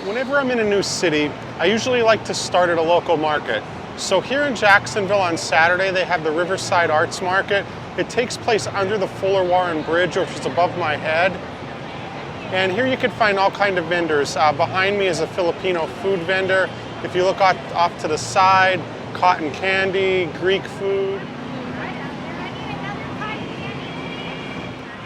Whenever I'm in a new city, I usually like to start at a local market. So here in Jacksonville on Saturday, they have the Riverside Arts Market. It takes place under the Fuller Warren Bridge, which is above my head. And here you can find all kinds of vendors. Behind me is a Filipino food vendor. If you look off to the side, cotton candy, Greek food.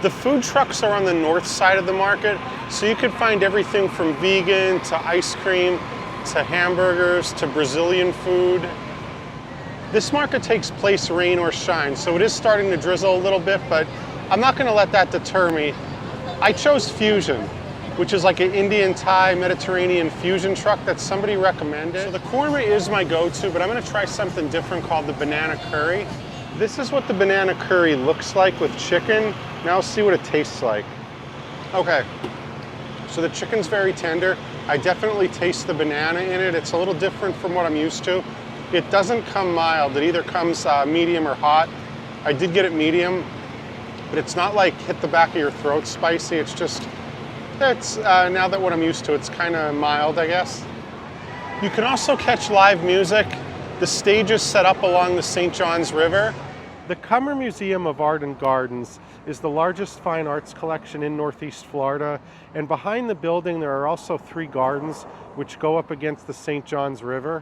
The food trucks are on the north side of the market, so you could find everything from vegan to ice cream to hamburgers to Brazilian food. This market takes place rain or shine, so it is starting to drizzle a little bit, but I'm not going to let that deter me. I chose Fusion, which is like an Indian Thai Mediterranean fusion truck that somebody recommended. So the korma is my go-to, but I'm going to try something different called the banana curry. This is what the banana curry looks like with chicken. Now let's see what it tastes like. Okay, so the chicken's very tender. I definitely taste the banana in it. It's a little different from what I'm used to. It doesn't come mild. It either comes medium or hot. I did get it medium, but it's not like hit the back of your throat spicy. It's just, now that what I'm used to, it's kind of mild, I guess. You can also catch live music. The stage is set up along the St. Johns River. The Cummer Museum of Art and Gardens is the largest fine arts collection in Northeast Florida, and behind the building there are also 3 gardens which go up against the St. Johns River.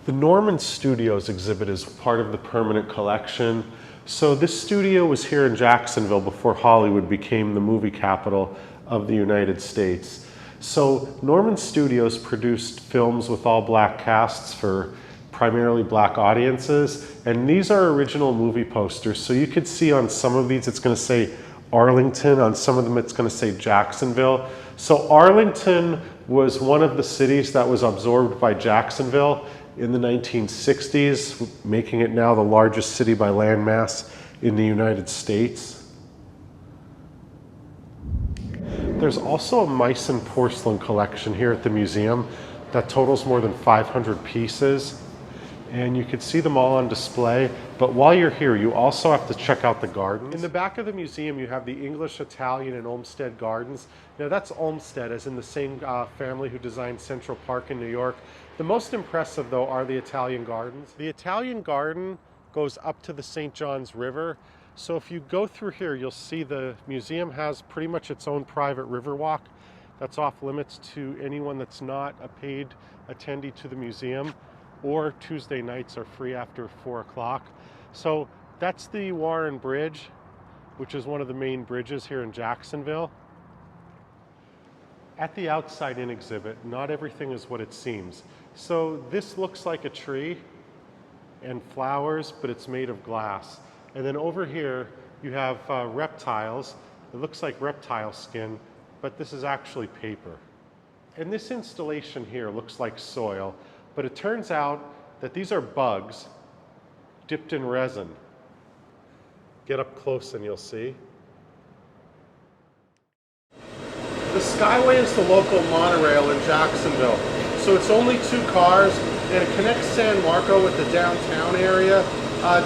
The Norman Studios exhibit is part of the permanent collection. So this studio was here in Jacksonville before Hollywood became the movie capital of the United States. So Norman Studios produced films with all black casts for primarily black audiences, and these are original movie posters. So you could see on some of these it's going to say Arlington, on some of them it's going to say Jacksonville. So Arlington was one of the cities that was absorbed by Jacksonville in the 1960s, making it now the largest city by landmass in the United States. There's also a Meissen porcelain collection here at the museum that totals more than 500 pieces. And you can see them all on display, but while you're here, you also have to check out the gardens. In the back of the museum, you have the English, Italian, and Olmsted gardens. Now that's Olmsted, as in the same family who designed Central Park in New York. The most impressive, though, are the Italian gardens. The Italian garden goes up to the St. Johns River. So if you go through here, you'll see the museum has pretty much its own private river walk that's off limits to anyone that's not a paid attendee to the museum, or Tuesday nights are free after 4 o'clock. So that's the Warren Bridge, which is one of the main bridges here in Jacksonville. At the outside in exhibit, not everything is what it seems. So this looks like a tree and flowers, but it's made of glass. And then over here, you have reptiles. It looks like reptile skin, but this is actually paper. And this installation here looks like soil, but it turns out that these are bugs dipped in resin. Get up close and you'll see. The Skyway is the local monorail in Jacksonville. So it's only 2 cars, and it connects San Marco with the downtown area.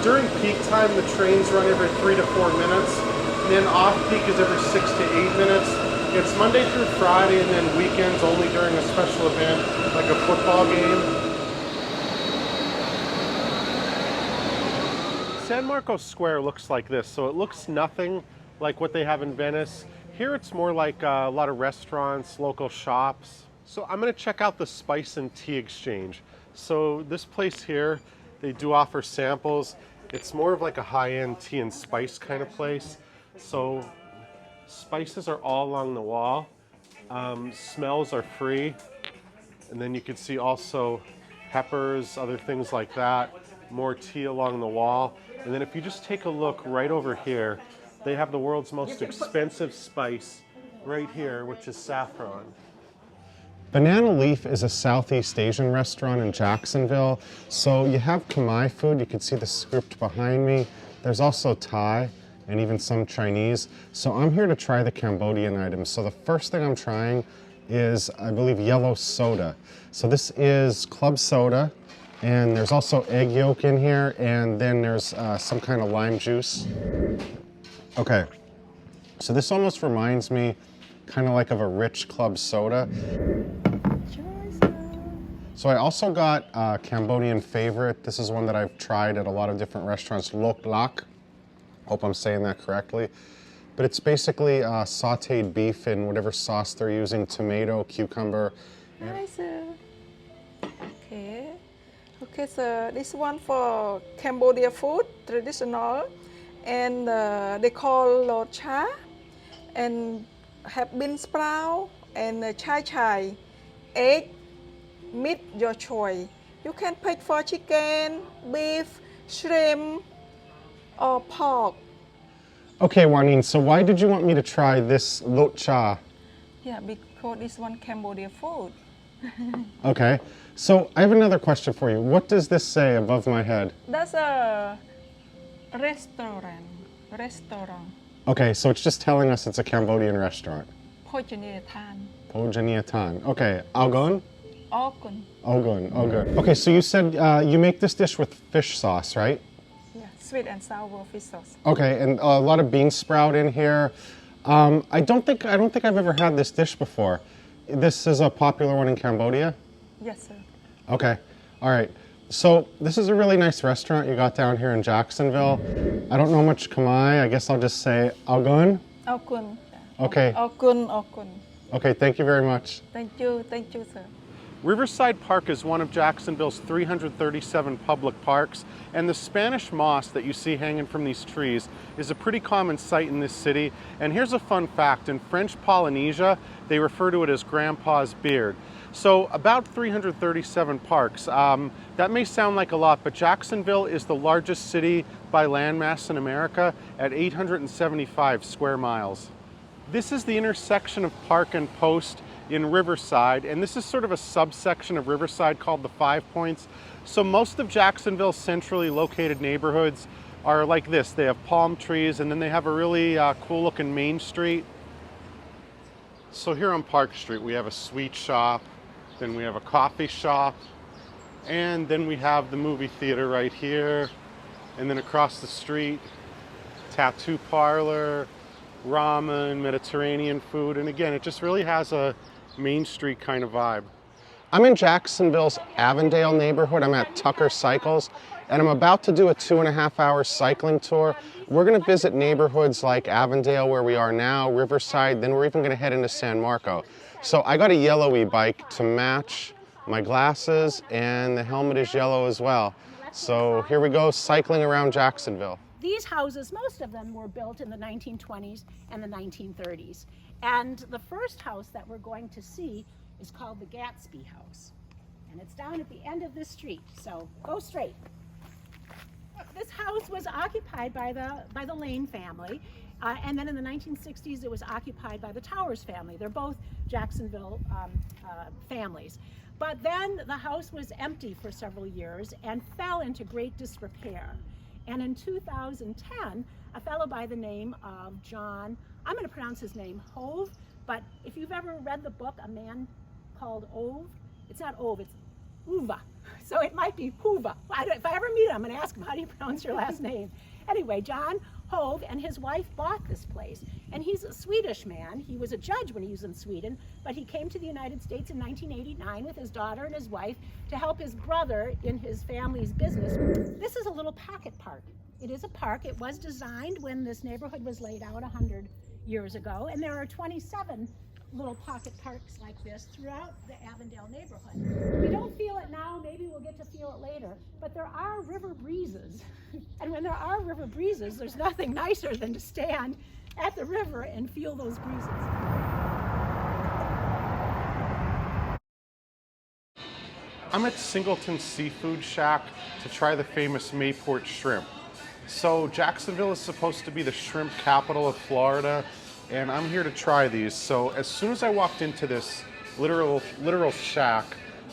During peak time, the trains run every 3 to 4 minutes, and then off-peak is every 6 to 8 minutes. It's Monday through Friday, and then weekends only during a special event, like a football game. San Marcos Square looks like this, so it looks nothing like what they have in Venice. Here it's more like a lot of restaurants, local shops. So I'm going to check out the Spice and Tea Exchange. So this place here, they do offer samples. It's more of like a high-end tea and spice kind of place. So spices are all along the wall. Smells are free. And then you can see also peppers, other things like that. More tea along the wall. And then if you just take a look right over here, they have the world's most expensive spice right here, which is saffron. Banana Leaf is a Southeast Asian restaurant in Jacksonville. So you have Khmer food. You can see the script behind me. There's also Thai and even some Chinese. So I'm here to try the Cambodian items. So the first thing I'm trying is, I believe, yellow soda. So this is club soda. And there's also egg yolk in here, and then there's some kind of lime juice. Okay, so this almost reminds me kind of like of a rich club soda. So I also got a Cambodian favorite. This is one that I've tried at a lot of different restaurants, Lok Lak. Hope I'm saying that correctly. But it's basically sauteed beef in whatever sauce they're using, tomato, cucumber. Hi, sir. Okay. Okay, sir. This one for Cambodia food, traditional. And they call lo cha. And have bean sprout and chai chai. Egg, meat, your choice. You can pick for chicken, beef, shrimp, or pork. Okay, Juanine, so why did you want me to try this lot cha? Yeah, because this one Cambodia food. Okay, so I have another question for you. What does this say above my head? That's a restaurant. Okay, so it's just telling us it's a Cambodian restaurant. Phojaniyataan. Phojaniyataan. Okay, Algon? Orgun. Algon, Algon. Okay, so you said you make this dish with fish sauce, right? Yeah, sweet and sour fish sauce. Okay, and a lot of bean sprout in here. I don't think I've ever had this dish before. This is a popular one in Cambodia? Yes, sir. Okay, all right. So this is a really nice restaurant you got down here in Jacksonville. I don't know much Khmer. I guess I'll just say Algon. Orgun. Okay. Orgun. Okay, thank you very much. Thank you, sir. Riverside Park is one of Jacksonville's 337 public parks, and the Spanish moss that you see hanging from these trees is a pretty common sight in this city. And here's a fun fact. In French Polynesia, they refer to it as Grandpa's beard. So about 337 parks. That may sound like a lot, but Jacksonville is the largest city by landmass in America at 875 square miles. This is the intersection of Park and Post in Riverside, and this is sort of a subsection of Riverside called the Five Points. So most of Jacksonville's centrally located neighborhoods are like this. They have palm trees, and then they have a really cool looking main street. So here on Park Street we have a sweet shop, then we have a coffee shop, and then we have the movie theater right here, and then across the street, tattoo parlor, ramen, Mediterranean food, and again, it just really has a Main Street kind of vibe. I'm in Jacksonville's Avondale neighborhood. I'm at Tucker Cycles, and I'm about to do a 2.5-hour cycling tour. We're gonna visit neighborhoods like Avondale, where we are now, Riverside, then we're even gonna head into San Marco. So I got a yellowy bike to match my glasses, and the helmet is yellow as well. So here we go, cycling around Jacksonville. These houses, most of them were built in the 1920s and the 1930s. And the first house that we're going to see is called the Gatsby House. And it's down at the end of this street, so go straight. This house was occupied by the Lane family. And then in the 1960s, it was occupied by the Towers family. They're both Jacksonville families. But then the house was empty for several years and fell into great disrepair. And in 2010, a fellow by the name of John, I'm going to pronounce his name Hove, but if you've ever read the book, A Man Called Ove, it's not Ove, it's Uva. So it might be Huva. If I ever meet him, I'm going to ask him, how do you pronounce your last name? Anyway, John Hove and his wife bought this place. And he's a Swedish man. He was a judge when he was in Sweden, but he came to the United States in 1989 with his daughter and his wife to help his brother in his family's business. This is a little pocket park. It is a park. It was designed when this neighborhood was laid out 100 years ago, and there are 27 little pocket parks like this throughout the Avondale neighborhood. We don't feel it now, maybe we'll get to feel it later, but there are river breezes. And when there are river breezes, there's nothing nicer than to stand at the river and feel those breezes. I'm at Singleton Seafood Shack to try the famous Mayport shrimp. So Jacksonville is supposed to be the shrimp capital of Florida, and I'm here to try these. So as soon as I walked into this literal shack,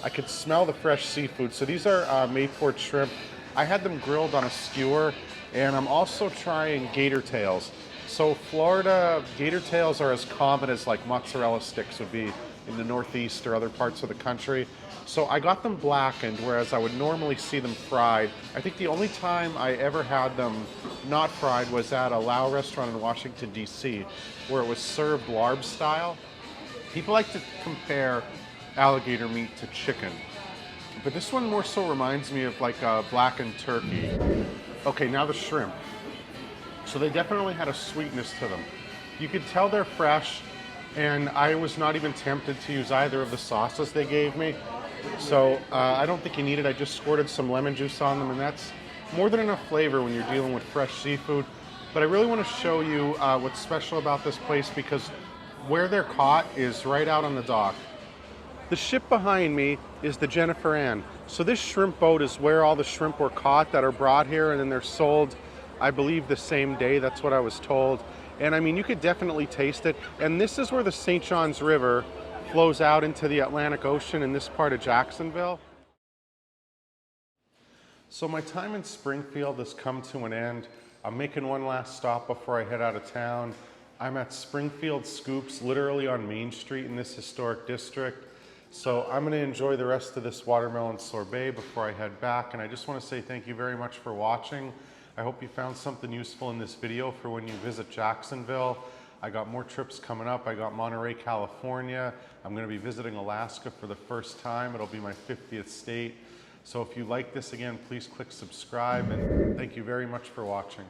I could smell the fresh seafood. So these are Mayport shrimp. I had them grilled on a skewer, and I'm also trying gator tails. So Florida gator tails are as common as like mozzarella sticks would be in the Northeast or other parts of the country. So I got them blackened, whereas I would normally see them fried. I think the only time I ever had them not fried was at a Lao restaurant in Washington, D.C., where it was served larb style. People like to compare alligator meat to chicken. But this one more so reminds me of like blackened turkey. Okay, now the shrimp. So they definitely had a sweetness to them. You could tell they're fresh, and I was not even tempted to use either of the sauces they gave me. So I don't think you need it. I just squirted some lemon juice on them, and that's more than enough flavor when you're dealing with fresh seafood. But I really want to show you what's special about this place, because where they're caught is right out on the dock. The ship behind me is the Jennifer Ann. So this shrimp boat is where all the shrimp were caught that are brought here, and then they're sold, I believe, the same day. That's what I was told. And I mean, you could definitely taste it. And this is where the St. Johns River flows out into the Atlantic Ocean in this part of Jacksonville. So my time in Springfield has come to an end. I'm making one last stop before I head out of town. I'm at Springfield Scoops, literally on Main Street in this historic district. So I'm gonna enjoy the rest of this watermelon sorbet before I head back. And I just wanna say thank you very much for watching. I hope you found something useful in this video for when you visit Jacksonville. I got more trips coming up. I got Monterey, California. I'm gonna be visiting Alaska for the first time. It'll be my 50th state. So if you like this, again, please click subscribe, and thank you very much for watching.